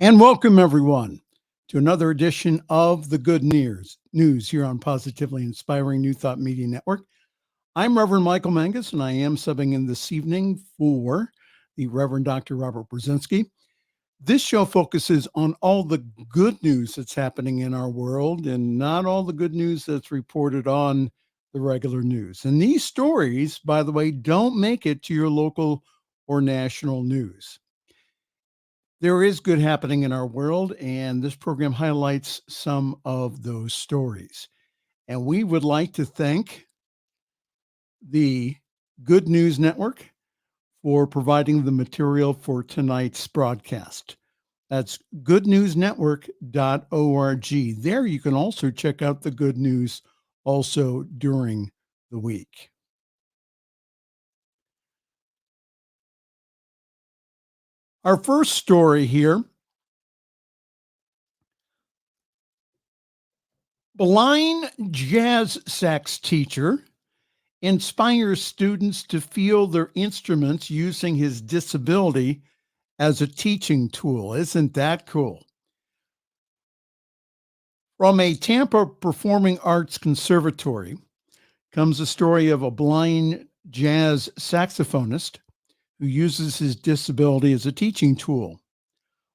And welcome everyone to another edition of the Good News here on Positively Inspiring New Thought Media Network. I'm Reverend Michael Mangus, and I am subbing in this evening for the Reverend Dr. Robert Brzezinski. This show focuses on all the good news that's happening in our world and not all the good news that's reported on the regular news. And these stories, by the way, don't make it to your local or national news. There is good happening in our world, and this program highlights some of those stories. And we would like to thank the Good News Network for providing the material for tonight's broadcast. That's goodnewsnetwork.org. There you can also check out the good news also during the week. Our first story here: blind jazz sax teacher inspires students to feel their instruments using his disability as a teaching tool. Isn't that cool? From a Tampa Performing Arts Conservatory comes the story of a blind jazz saxophonist who uses his disability as a teaching tool.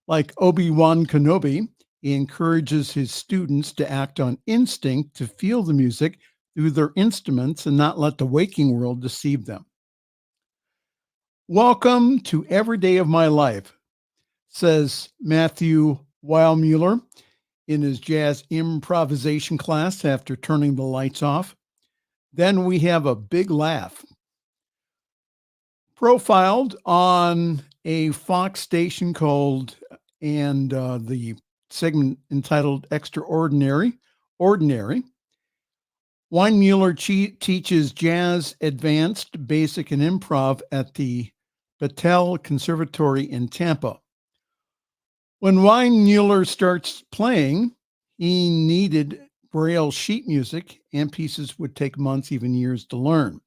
Like Obi-Wan Kenobi, he encourages his students to act on instinct to feel the music through their instruments and not let the waking world deceive them. Welcome to every day of my life, says Matthew Weilmuller in his jazz improvisation class after turning the lights off. Then we have a big laugh. Profiled on a Fox station called, and the segment entitled Extraordinary, Ordinary. Weilmuller teaches jazz, advanced, basic, and improv at the Battelle Conservatory in Tampa. When Weilmuller starts playing, he needed Braille sheet music, and pieces would take months, even years to learn.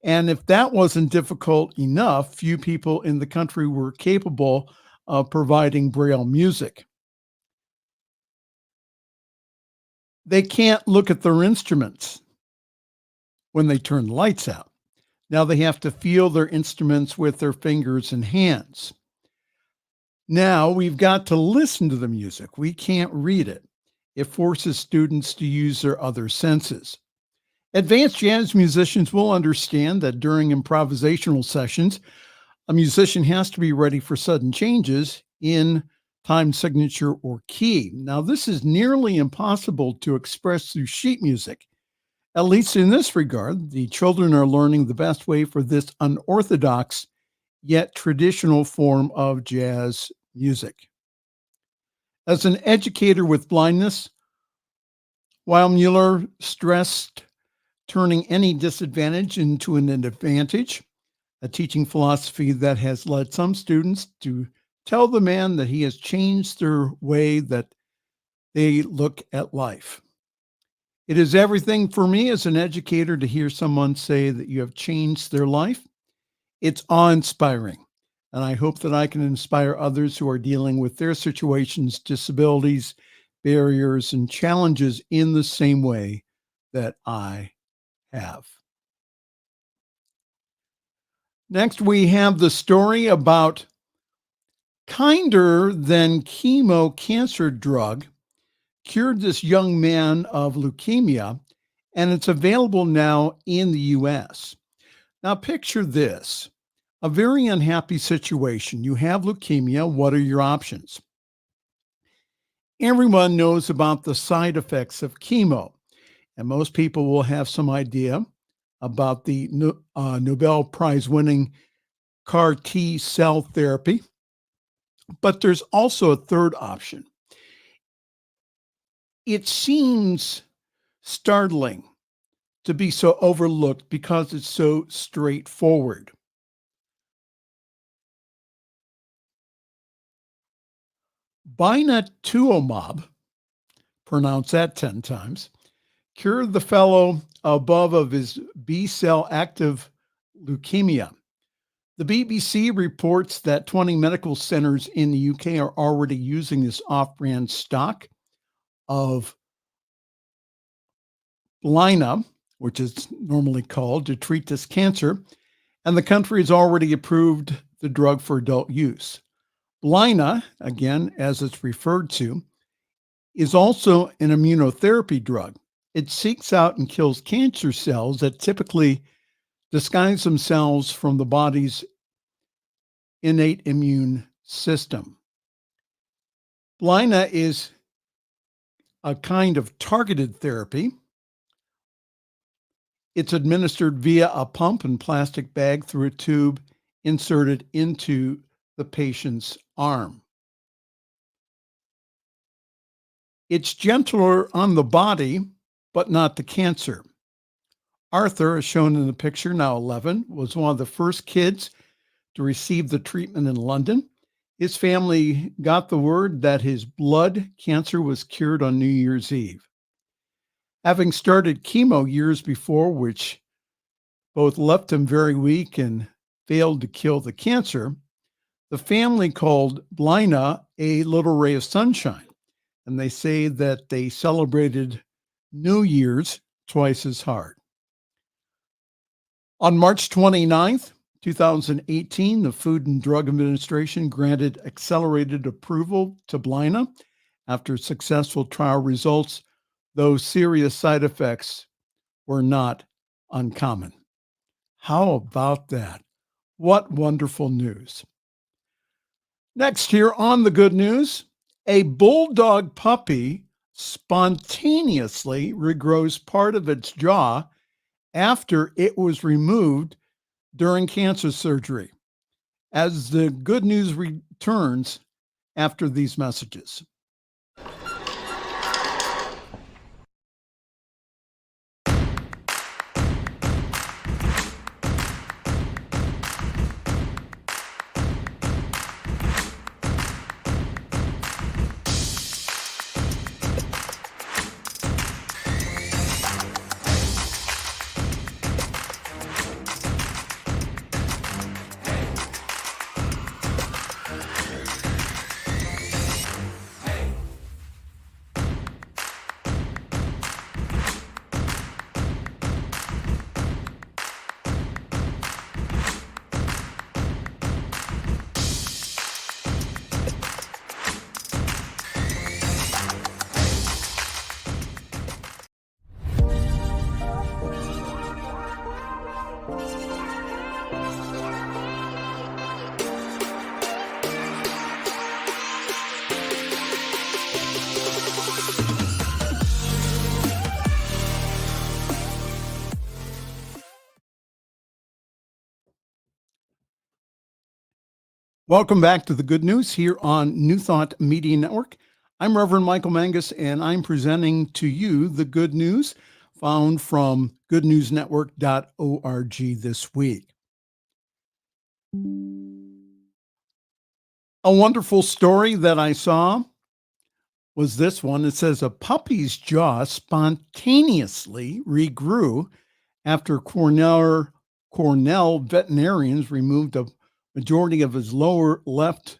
And if that wasn't difficult enough, few people in the country were capable of providing Braille music. They can't look at their instruments when they turn the lights out. Now they have to feel their instruments with their fingers and hands. Now we've got to listen to the music. We can't read it. It forces students to use their other senses. Advanced jazz musicians will understand that during improvisational sessions, a musician has to be ready for sudden changes in time signature or key. Now, this is nearly impossible to express through sheet music. At least in this regard, the children are learning the best way for this unorthodox yet traditional form of jazz music. As an educator with blindness, Weilmuller stressed turning any disadvantage into an advantage, a teaching philosophy that has led some students to tell the man that he has changed their way that they look at life. It is everything for me as an educator to hear someone say that you have changed their life. It's awe-inspiring, and I hope that I can inspire others who are dealing with their situations, disabilities, barriers, and challenges in the same way that I have. Next, we have the story about kinder than chemo cancer drug cured this young man of leukemia, and it's available now in the US. Now, picture this: a very unhappy situation. You have leukemia. What are your options? Everyone knows about the side effects of chemo, and most people will have some idea about the Nobel Prize winning CAR T cell therapy. But there's also a third option. It seems startling to be so overlooked because it's so straightforward. Binatuomab, pronounce that 10 times, cured the fellow above of his B-cell active leukemia. The BBC reports that 20 medical centers in the UK are already using this off brand stock of Blina, which is normally called, to treat this cancer. And the country has already approved the drug for adult use. Blina, again, as it's referred to, is also an immunotherapy drug. It seeks out and kills cancer cells that typically disguise themselves from the body's innate immune system. Blina is a kind of targeted therapy. It's administered via a pump and plastic bag through a tube inserted into the patient's arm. It's gentler on the body, but not the cancer. Arthur, as shown in the picture, now 11, was one of the first kids to receive the treatment in London. His family got the word that his blood cancer was cured on New Year's Eve. Having started chemo years before, which both left him very weak and failed to kill the cancer, the family called Blina a little ray of sunshine. And they say that they celebrated New Year's twice as hard. On March 29th, 2018, the Food and Drug Administration granted accelerated approval to Blina after successful trial results, though serious side effects were not uncommon. How about that? What wonderful news. Next, here on the good news, a bulldog puppy spontaneously regrows part of its jaw after it was removed during cancer surgery. As the good news returns after these messages. Welcome back to the good news here on New Thought Media Network. I'm Reverend Michael Mangus, and I'm presenting to you the good news found from goodnewsnetwork.org this week. A wonderful story that I saw was this one. It says a puppy's jaw spontaneously regrew after Cornell veterinarians removed a majority of his lower left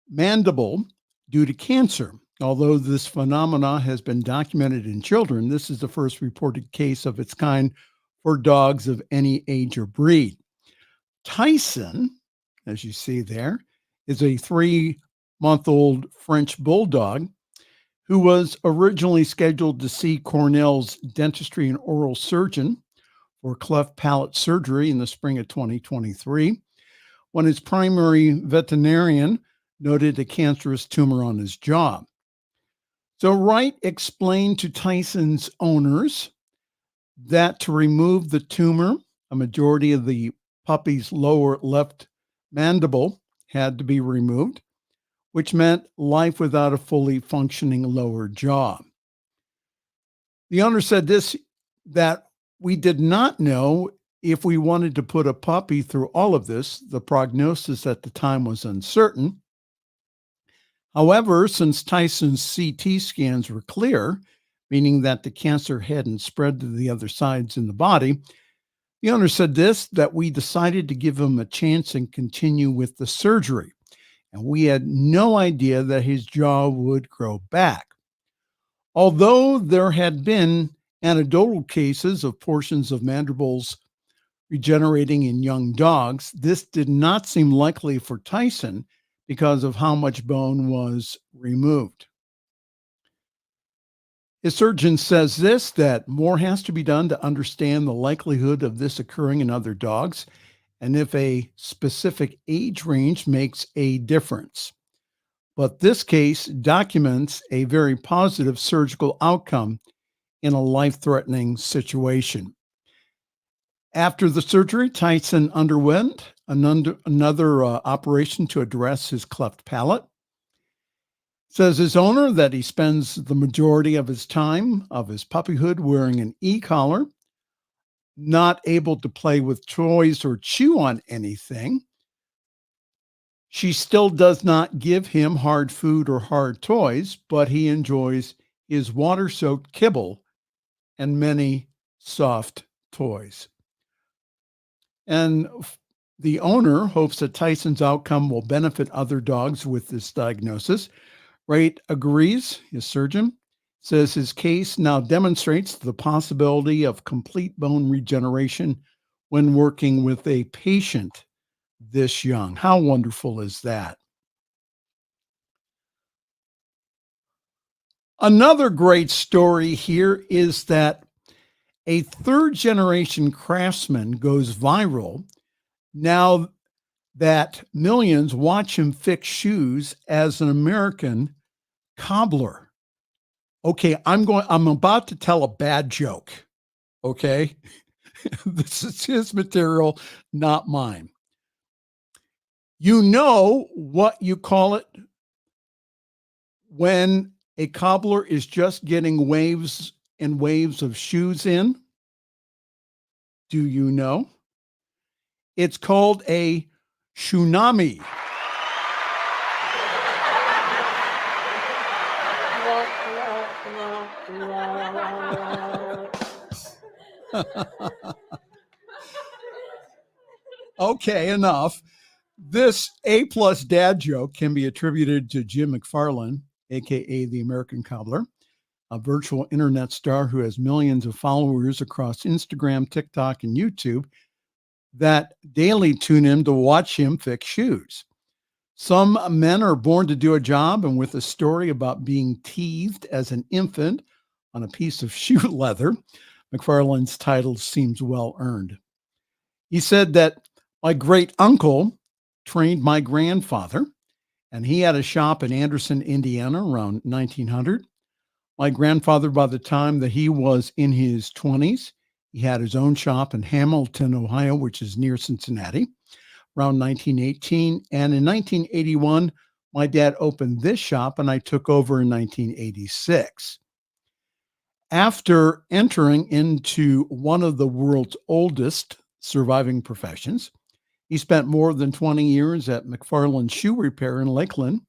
mandible due to cancer. Although this phenomena has been documented in children, this is the first reported case of its kind for dogs of any age or breed. Tyson, as you see there, is a 3-month-old French bulldog who was originally scheduled to see Cornell's dentistry and oral surgeon for cleft palate surgery in the spring of 2023. When his primary veterinarian noted a cancerous tumor on his jaw. So Wright explained to Tyson's owners that to remove the tumor, a majority of the puppy's lower left mandible had to be removed, which meant life without a fully functioning lower jaw. The owner said that we did not know if we wanted to put a puppy through all of this. The prognosis at the time was uncertain. However, since Tyson's CT scans were clear, meaning that the cancer hadn't spread to the other sides in the body, The owner said this, that we decided to give him a chance and continue with the surgery. And we had no idea that his jaw would grow back. Although there had been anecdotal cases of portions of mandibles regenerating in young dogs, this did not seem likely for Tyson because of how much bone was removed. His surgeon says this, that more has to be done to understand the likelihood of this occurring in other dogs and if a specific age range makes a difference. But this case documents a very positive surgical outcome in a life threatening situation. After the surgery, Tyson underwent another operation to address his cleft palate. Says his owner that he spends the majority of his time of his puppyhood wearing an e-collar, not able to play with toys or chew on anything. She still does not give him hard food or hard toys, but he enjoys his water-soaked kibble and many soft toys. And the owner hopes that Tyson's outcome will benefit other dogs with this diagnosis. Wright agrees. His surgeon says his case now demonstrates the possibility of complete bone regeneration when working with a patient this young. How wonderful is that? Another great story here is that a third generation craftsman goes viral now that millions watch him fix shoes as an American cobbler. Okay, I'm about to tell a bad joke. Okay. This is his material, not mine. You know what you call it when a cobbler is just getting waves and waves of shoes in? Do you know? It's called a tsunami. Okay, enough. This A plus dad joke can be attributed to Jim McFarlane, aka the American Cobbler, a virtual internet star who has millions of followers across Instagram, TikTok, and YouTube that daily tune in to watch him fix shoes. Some men are born to do a job, and with a story about being teased as an infant on a piece of shoe leather, McFarlane's title seems well earned. He said that my great uncle trained my grandfather, and he had a shop in Anderson, Indiana around 1900. My grandfather, by the time that he was in his 20s, he had his own shop in Hamilton, Ohio, which is near Cincinnati, around 1918. And in 1981, my dad opened this shop and I took over in 1986. After entering into one of the world's oldest surviving professions, he spent more than 20 years at McFarlane Shoe Repair in Lakeland.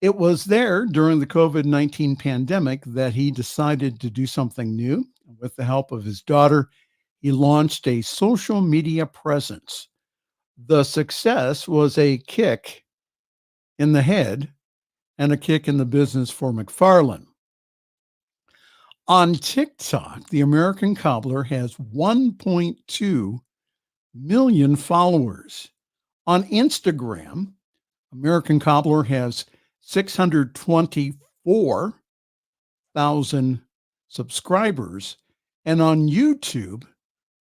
It was there during the COVID-19 pandemic that he decided to do something new. With the help of his daughter, he launched a social media presence. The success was a kick in the head and a kick in the business for McFarlane. On TikTok, the American Cobbler has 1.2 million followers. On Instagram, American Cobbler has 624,000 subscribers. And on YouTube,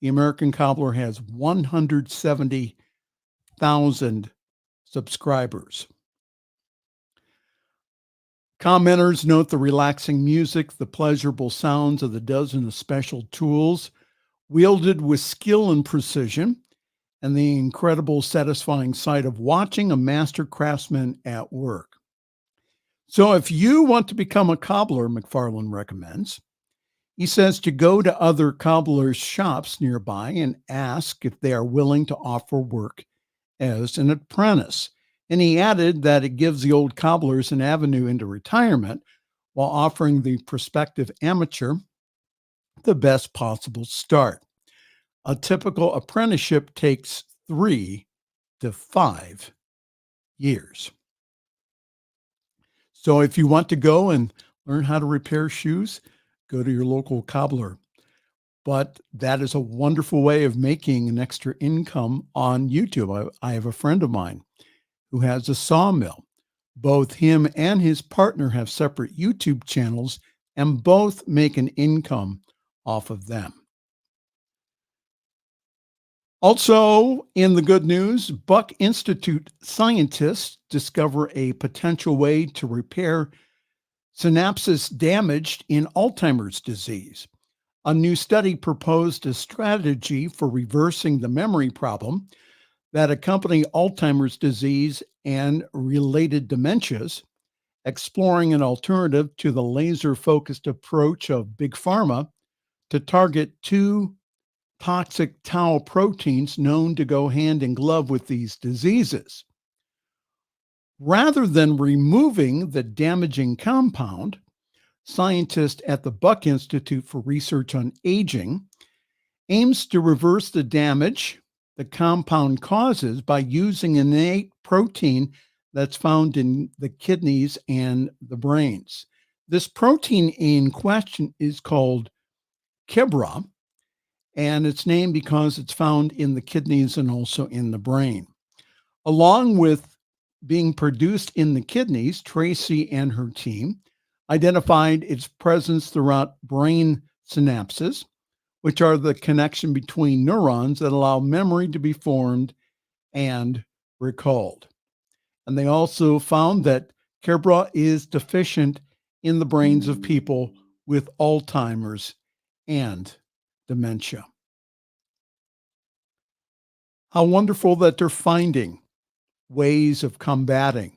the American Cobbler has 170,000 subscribers. Commenters note the relaxing music, the pleasurable sounds of the dozen of special tools wielded with skill and precision, and the incredible satisfying sight of watching a master craftsman at work. So if you want to become a cobbler, McFarlane recommends, he says to go to other cobblers' shops nearby and ask if they are willing to offer work as an apprentice. And he added that it gives the old cobblers an avenue into retirement while offering the prospective amateur the best possible start. A typical apprenticeship takes 3 to 5 years. So if you want to go and learn how to repair shoes, go to your local cobbler. But that is a wonderful way of making an extra income on YouTube. I have a friend of mine who has a sawmill. Both him and his partner have separate YouTube channels and both make an income off of them. Also, in the good news, Buck Institute scientists discover a potential way to repair synapses damaged in Alzheimer's disease. A new study proposed a strategy for reversing the memory problem that accompany Alzheimer's disease and related dementias, exploring an alternative to the laser-focused approach of Big Pharma to target two toxic tau proteins known to go hand in glove with these diseases. Rather than removing the damaging compound, scientists at the Buck Institute for Research on Aging aims to reverse the damage the compound causes by using an innate protein that's found in the kidneys and the brains. This protein in question is called KIBRA, and it's named because it's found in the kidneys and also in the brain. Along with being produced in the kidneys, Tracy and her team identified its presence throughout brain synapses, which are the connection between neurons that allow memory to be formed and recalled. And they also found that KIBRA is deficient in the brains of people with Alzheimer's and dementia. How wonderful that they're finding ways of combating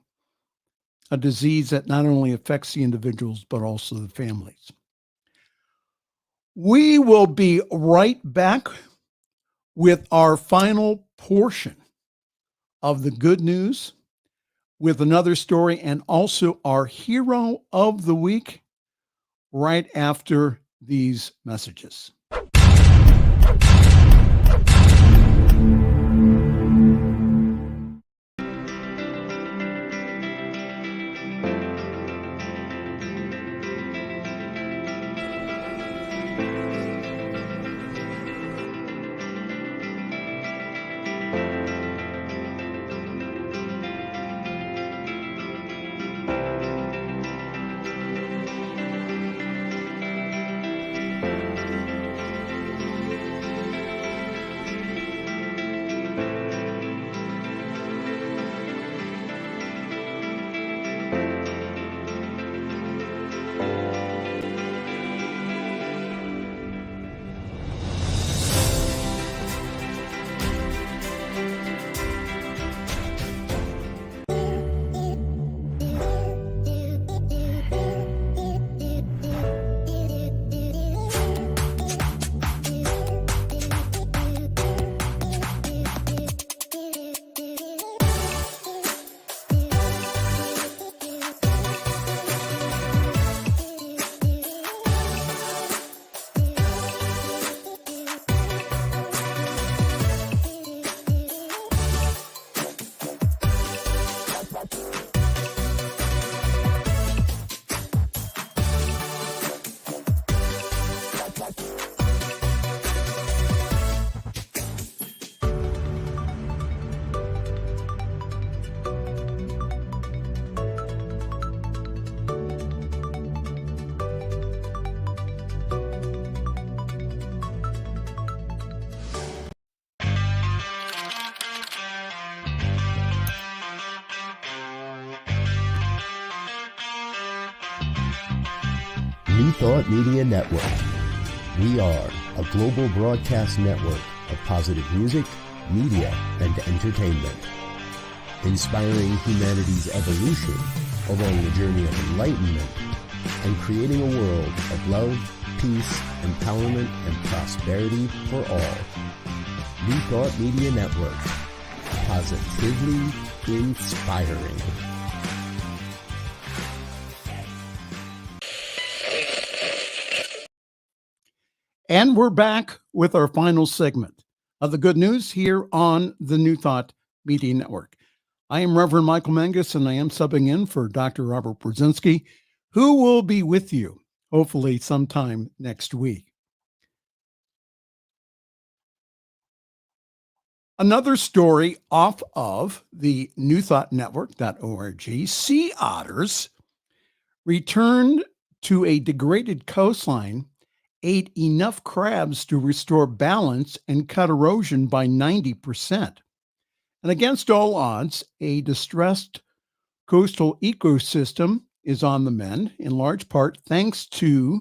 a disease that not only affects the individuals, but also the families. We will be right back with our final portion of the good news with another story and also our hero of the week right after these messages. New Thought Media Network. We are a global broadcast network of positive music, media, and entertainment, inspiring humanity's evolution along the journey of enlightenment and creating a world of love, peace, empowerment, and prosperity for all. New Thought Media Network. Positively inspiring. And we're back with our final segment of the good news here on the New Thought Media Network. I am Reverend Michael Mangus, and I am subbing in for Dr. Robert Brzezinski, who will be with you hopefully sometime next week. Another story off of the newthoughtnetwork.org. Sea otters returned to a degraded coastline, ate enough crabs to restore balance and cut erosion by 90%. And against all odds, a distressed coastal ecosystem is on the mend, in large part thanks to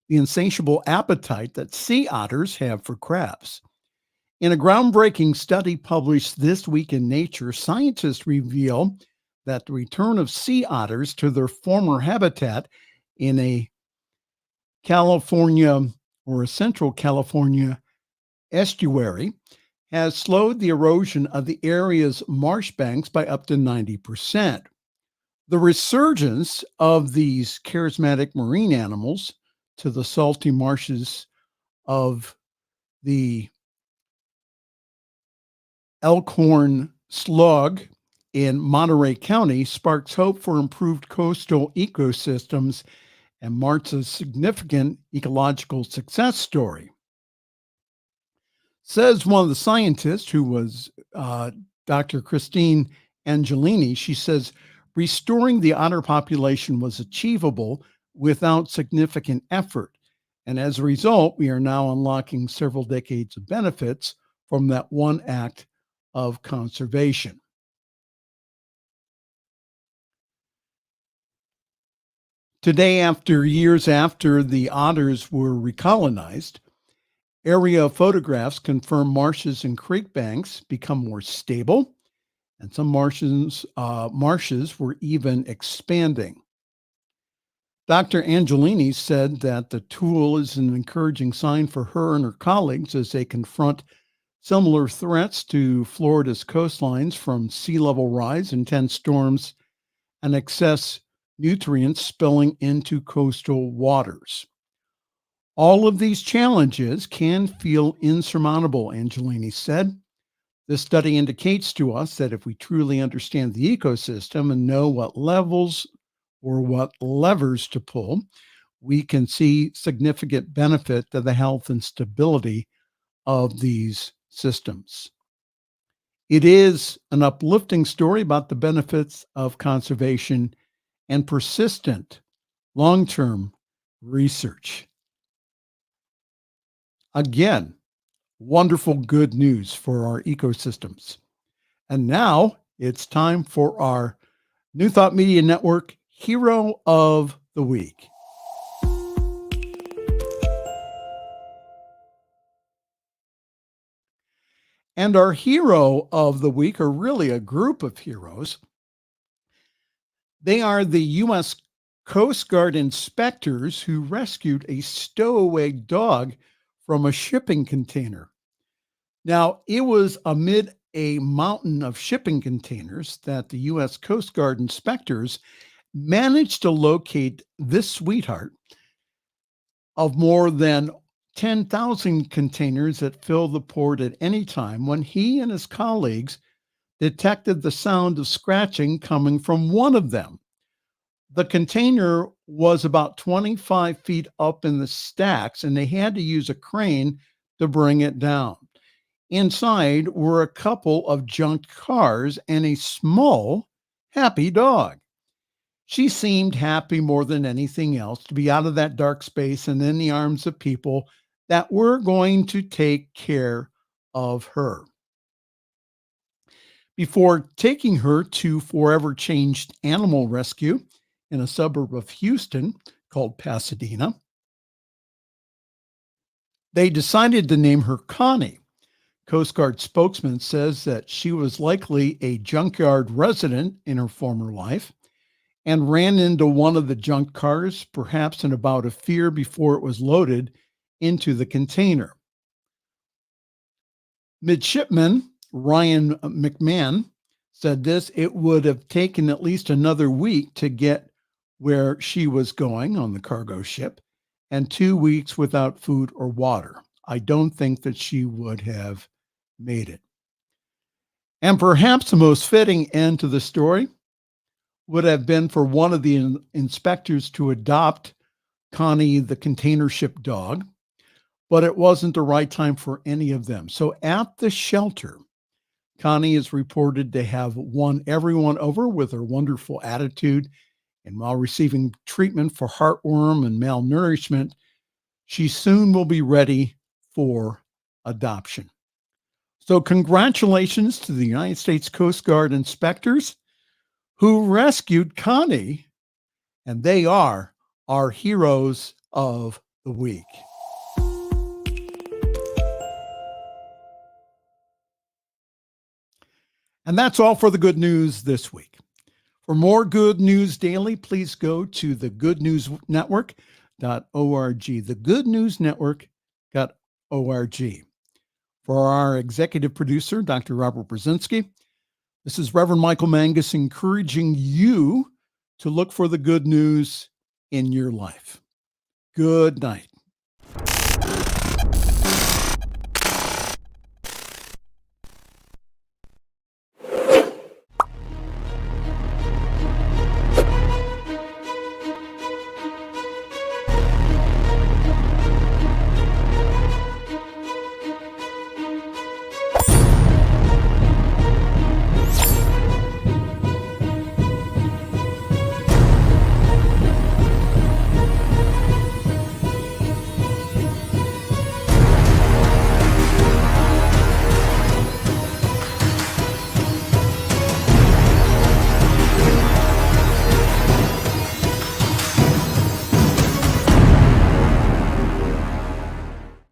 the insatiable appetite that sea otters have for crabs. In a groundbreaking study published this week in Nature, scientists reveal that the return of sea otters to their former habitat in a California or a central California estuary has slowed the erosion of the area's marsh banks by up to 90%. The resurgence of these charismatic marine animals to the salty marshes of the Elkhorn Slug in Monterey County sparks hope for improved coastal ecosystems and marks a significant ecological success story. Says one of the scientists, who was Dr. Christine Angelini. She says, restoring the otter population was achievable without significant effort. And as a result, we are now unlocking several decades of benefits from that one act of conservation. Today, after years after the otters were recolonized, area photographs confirm marshes and creek banks become more stable, and some marshes were even expanding. Dr. Angelini said that the tool is an encouraging sign for her and her colleagues as they confront similar threats to Florida's coastlines from sea level rise, intense storms, and excess nutrients spilling into coastal waters. All of these challenges can feel insurmountable, Angelini said. This study indicates to us that if we truly understand the ecosystem and know what levels or what levers to pull, we can see significant benefit to the health and stability of these systems. It is an uplifting story about the benefits of conservation and persistent long-term research. Again, wonderful good news for our ecosystems. And now it's time for our New Thought Media Network Hero of the Week. And our hero of the week are really a group of heroes. They are the U.S. Coast Guard inspectors who rescued a stowaway dog from a shipping container. Now, it was amid a mountain of shipping containers that the U.S. Coast Guard inspectors managed to locate this sweetheart of more than 10,000 containers that fill the port at any time when he and his colleagues detected the sound of scratching coming from one of them. The container was about 25 feet up in the stacks, and they had to use a crane to bring it down. Inside were a couple of junked cars and a small, happy dog. She seemed happy more than anything else to be out of that dark space and in the arms of people that were going to take care of her. Before taking her to Forever Changed Animal Rescue in a suburb of Houston called Pasadena, they decided to name her Connie. Coast Guard spokesman says that she was likely a junkyard resident in her former life and ran into one of the junk cars, perhaps in a bout of fear before it was loaded into the container. Midshipman Ryan McMahon said this: it would have taken at least another week to get where she was going on the cargo ship, and 2 weeks without food or water. I don't think that she would have made it. And perhaps the most fitting end to the story would have been for one of the inspectors to adopt Connie, the container ship dog, but it wasn't the right time for any of them. So at the shelter, Connie is reported to have won everyone over with her wonderful attitude. And while receiving treatment for heartworm and malnourishment, she soon will be ready for adoption. So congratulations to the United States Coast Guard inspectors who rescued Connie, and they are our heroes of the week. And that's all for the good news this week. For more good news daily, please go to thegoodnewsnetwork.org, thegoodnewsnetwork.org. For our executive producer, Dr. Robert Brzezinski, this is Reverend Michael Mangus encouraging you to look for the good news in your life. Good night.